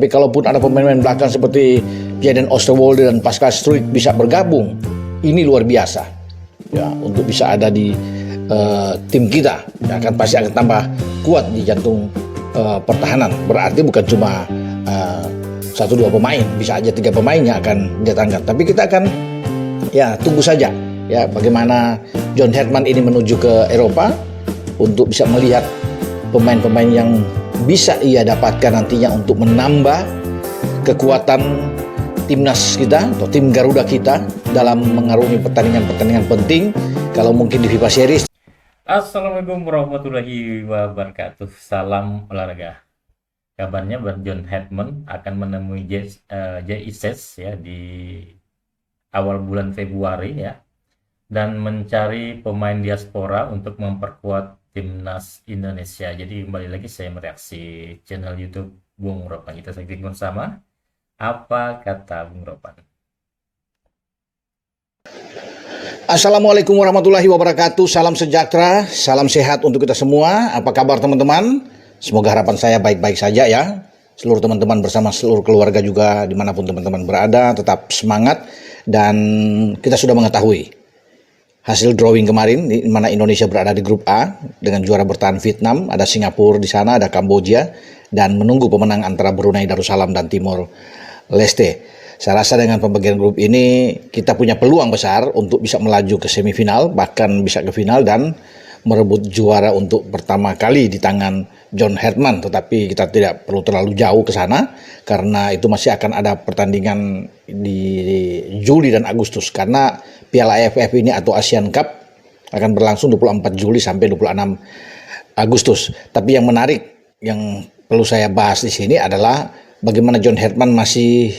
Tapi kalaupun ada pemain-pemain belakang seperti Jaden Osterwolde dan Pascal Struijk bisa bergabung, ini luar biasa. Ya, untuk bisa ada di tim kita, ya, pasti akan tambah kuat di jantung pertahanan. Berarti bukan cuma 1-2 pemain, bisa aja 3 pemain yang akan didatangkan. Tapi kita akan ya tunggu saja ya bagaimana John Herdman ini menuju ke Eropa untuk bisa melihat pemain-pemain yang bisa ia dapatkan nantinya untuk menambah kekuatan timnas kita atau tim Garuda kita dalam mengarungi pertandingan-pertandingan penting kalau mungkin di FIFA Series. Assalamualaikum warahmatullahi wabarakatuh. Salam olahraga. Kabarnya John Herdman akan menemui JICES ya di awal bulan Februari ya, dan mencari pemain diaspora untuk memperkuat timnas Indonesia. Jadi kembali lagi saya mereaksi channel YouTube Bung Ropan. Kita saksikan bersama apa kata Bung Ropan. Assalamualaikum warahmatullahi wabarakatuh. Salam sejahtera, salam sehat untuk kita semua. Apa kabar teman-teman? Semoga harapan saya baik-baik saja ya. Seluruh teman-teman bersama seluruh keluarga juga dimanapun teman-teman berada tetap semangat. Dan kita sudah mengetahui hasil drawing kemarin di mana Indonesia berada di grup A dengan juara bertahan Vietnam, ada Singapura di sana, ada Kamboja, dan menunggu pemenang antara Brunei Darussalam dan Timor Leste. Saya rasa dengan pembagian grup ini kita punya peluang besar untuk bisa melaju ke semifinal, bahkan bisa ke final dan merebut juara untuk pertama kali di tangan John Herdman. Tetapi kita tidak perlu terlalu jauh ke sana karena itu masih akan ada pertandingan di Juli dan Agustus, karena Piala AFF ini atau Asian Cup akan berlangsung 24 Juli sampai 26 Agustus. Tapi yang menarik yang perlu saya bahas di sini adalah bagaimana John Herdman masih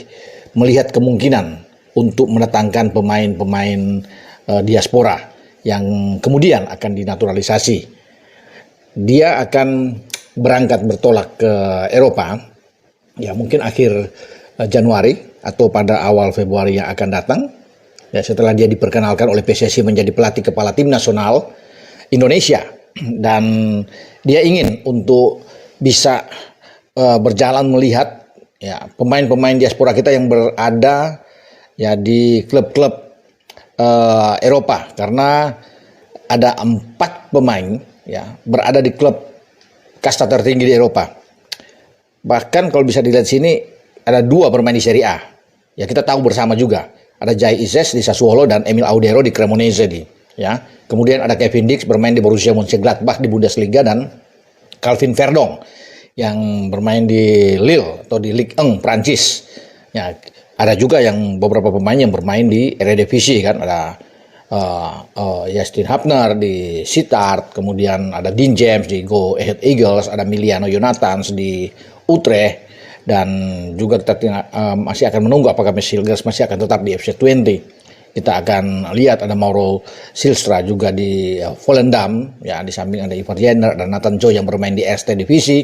melihat kemungkinan untuk mendatangkan pemain-pemain diaspora yang kemudian akan dinaturalisasi. Dia akan berangkat bertolak ke Eropa ya mungkin akhir Januari atau pada awal Februari yang akan datang ya, setelah dia diperkenalkan oleh PSSI menjadi pelatih kepala tim nasional Indonesia. Dan dia ingin untuk bisa berjalan melihat ya pemain-pemain diaspora kita yang berada ya di klub-klub Eropa, karena ada 4 pemain ya berada di klub kasta tertinggi di Eropa. Bahkan kalau bisa dilihat sini ada 2 bermain di Serie A. Ya kita tahu bersama juga ada JICES di Sassuolo dan Emil Audero di Cremonese ya. Kemudian ada Kevin Dix bermain di Borussia Mönchengladbach di Bundesliga dan Calvin Verdong yang bermain di Lille atau di Ligue 1 Prancis. Ya, ada juga yang beberapa pemain yang bermain di Eredivisie kan, ada Justin Hapner di Sittard, kemudian ada Dean James di Go Ahead Eagles, ada Miliano Jonathans di Utrecht, dan juga kita masih akan menunggu apakah Silgers masih akan tetap di FC20. Kita akan lihat ada Mauro Silstra juga di Volendam, ya di samping ada Ivar Jenner dan Nathan Joy yang bermain di Eerste Divisi.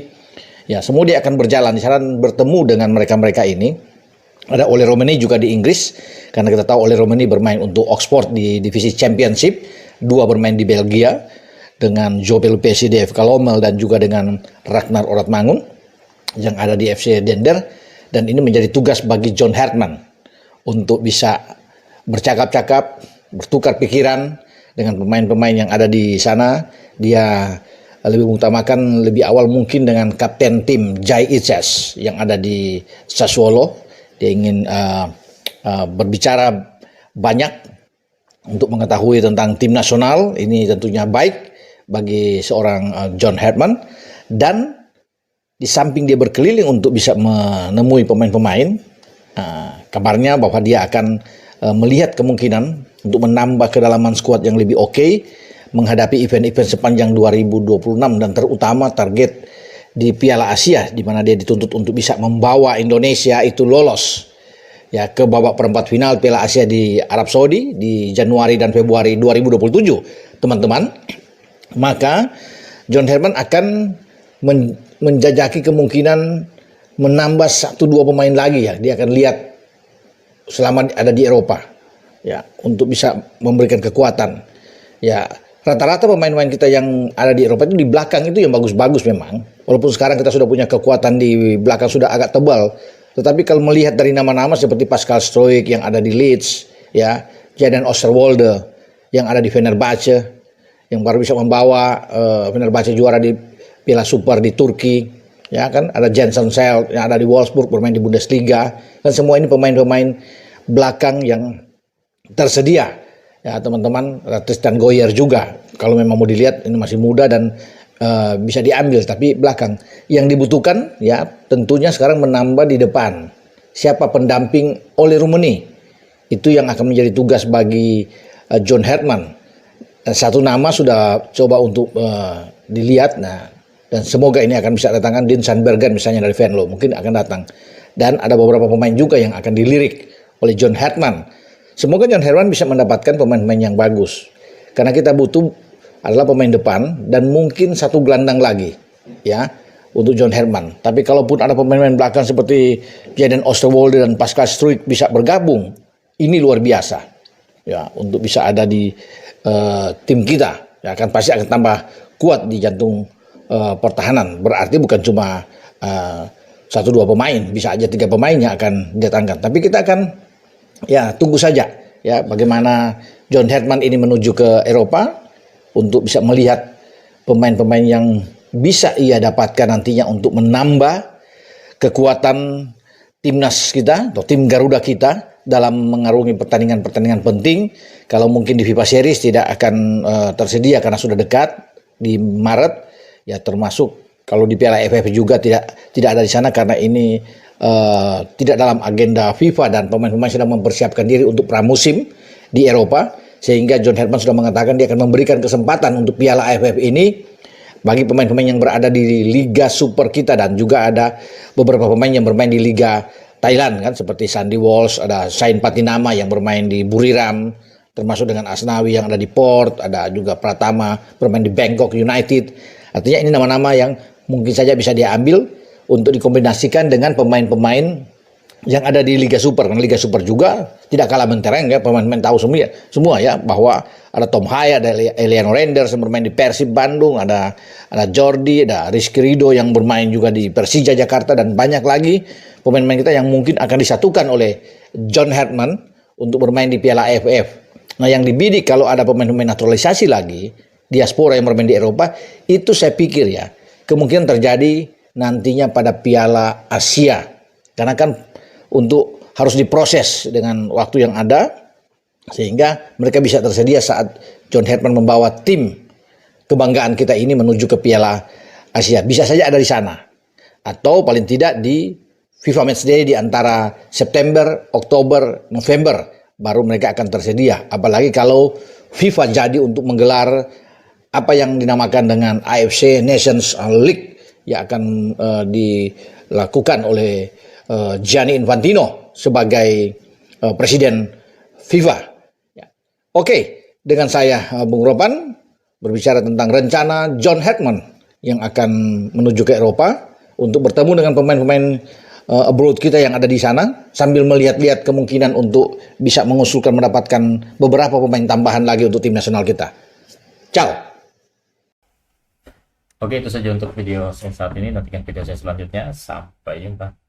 Ya, semua dia akan berjalan di sana bertemu dengan mereka-mereka ini. Ada Ole Romani juga di Inggris, karena kita tahu Ole Romani bermain untuk Oxford di divisi Championship, 2 bermain di Belgia dengan Joe Pelupesi di FK Lommel dan juga dengan Ragnar Oratmangun yang ada di FC Dender. Dan ini menjadi tugas bagi John Herdman untuk bisa bercakap-cakap, bertukar pikiran dengan pemain-pemain yang ada di sana. Dia lebih mengutamakan lebih awal mungkin dengan kapten tim JICES yang ada di Sassuolo. Dia ingin berbicara banyak untuk mengetahui tentang tim nasional. Ini tentunya baik bagi seorang John Herdman. Dan di samping dia berkeliling untuk bisa menemui pemain-pemain, kabarnya bahwa dia akan melihat kemungkinan untuk menambah kedalaman skuad yang lebih oke menghadapi event-event sepanjang 2026 dan terutama target di Piala Asia, di mana dia dituntut untuk bisa membawa Indonesia itu lolos ya ke babak perempat final Piala Asia di Arab Saudi di Januari dan Februari 2027, teman-teman. Maka John Herdman akan menjajaki kemungkinan menambah 1-2 pemain lagi ya. Dia akan lihat selama ada di Eropa ya untuk bisa memberikan kekuatan ya. rata-rata pemain-pemain kita yang ada di Eropa itu di belakang itu yang bagus-bagus memang. Walaupun sekarang kita sudah punya kekuatan di belakang sudah agak tebal, tetapi kalau melihat dari nama-nama seperti Pascal Struijk yang ada di Leeds, ya, Jadon Oosterwolde yang ada di Fenerbahce, yang baru bisa membawa Fenerbahce juara di Piala Super di Turki, ya kan, ada Jensen Seld yang ada di Wolfsburg bermain di Bundesliga, kan semua ini pemain-pemain belakang yang tersedia. Ya teman-teman, Tristan Goyer juga kalau memang mau dilihat ini masih muda dan bisa diambil, tapi belakang yang dibutuhkan ya tentunya sekarang menambah di depan. Siapa pendamping Ole Rummenigge itu yang akan menjadi tugas bagi John Herdman. Satu nama sudah coba untuk dilihat, nah, dan semoga ini akan bisa datangkan Dean Sandbergen misalnya dari Venlo, mungkin akan datang. Dan ada beberapa pemain juga yang akan dilirik oleh John Herdman. Semoga John Herdman bisa mendapatkan pemain-pemain yang bagus. Karena kita butuh adalah pemain depan dan mungkin satu gelandang lagi ya untuk John Herdman. Tapi kalaupun ada pemain-pemain belakang seperti Jadon Oosterwolde dan Pascal Struijk bisa bergabung, ini luar biasa. Ya, untuk bisa ada di tim kita, ya kan pasti akan tambah kuat di jantung pertahanan. Berarti bukan cuma 1-2 pemain, bisa aja 3 pemain yang akan didatangkan. Tapi kita akan ya tunggu saja ya bagaimana John Herdman ini menuju ke Eropa untuk bisa melihat pemain-pemain yang bisa ia dapatkan nantinya untuk menambah kekuatan timnas kita atau tim Garuda kita dalam mengarungi pertandingan-pertandingan penting. Kalau mungkin di FIFA Series tidak akan tersedia karena sudah dekat di Maret, ya termasuk kalau di Piala AFF juga tidak ada di sana karena ini tidak dalam agenda FIFA dan pemain-pemain sedang mempersiapkan diri untuk pramusim di Eropa, sehingga John Herdman sudah mengatakan dia akan memberikan kesempatan untuk Piala AFF ini bagi pemain-pemain yang berada di Liga Super kita, dan juga ada beberapa pemain yang bermain di Liga Thailand kan, seperti Sandy Walsh, ada Sain Patinama yang bermain di Buriram, termasuk dengan Asnawi yang ada di Port, ada juga Pratama bermain di Bangkok United. Artinya ini nama-nama yang mungkin saja bisa diambil untuk dikombinasikan dengan pemain-pemain yang ada di Liga Super. Karena Liga Super juga tidak kalah mentereng ya, pemain-pemain tahu semua ya bahwa ada Tom Hai, ada Eliano Renders yang bermain di Persib Bandung, ada Jordi, ada Rizky Ridho yang bermain juga di Persija Jakarta, dan banyak lagi pemain-pemain kita yang mungkin akan disatukan oleh John Herdman untuk bermain di Piala AFF. Nah, yang dibidik kalau ada pemain-pemain naturalisasi lagi, diaspora yang bermain di Eropa, itu saya pikir ya kemungkinan terjadi nantinya pada Piala Asia, karena kan untuk harus diproses dengan waktu yang ada sehingga mereka bisa tersedia saat John Herdman membawa tim kebanggaan kita ini menuju ke Piala Asia. Bisa saja ada di sana atau paling tidak di FIFA Matchday di antara September, Oktober, November baru mereka akan tersedia. Apalagi kalau FIFA jadi untuk menggelar apa yang dinamakan dengan AFC Nations League yang akan dilakukan oleh Gianni Infantino sebagai presiden FIFA. Ya. Oke, dengan saya Bung Ropan berbicara tentang rencana John Herdman yang akan menuju ke Eropa untuk bertemu dengan pemain-pemain abroad kita yang ada di sana, sambil melihat-lihat kemungkinan untuk bisa mengusulkan mendapatkan beberapa pemain tambahan lagi untuk tim nasional kita. Ciao. Oke, itu saja untuk video saya saat ini. Nantikan video saya selanjutnya. Sampai jumpa.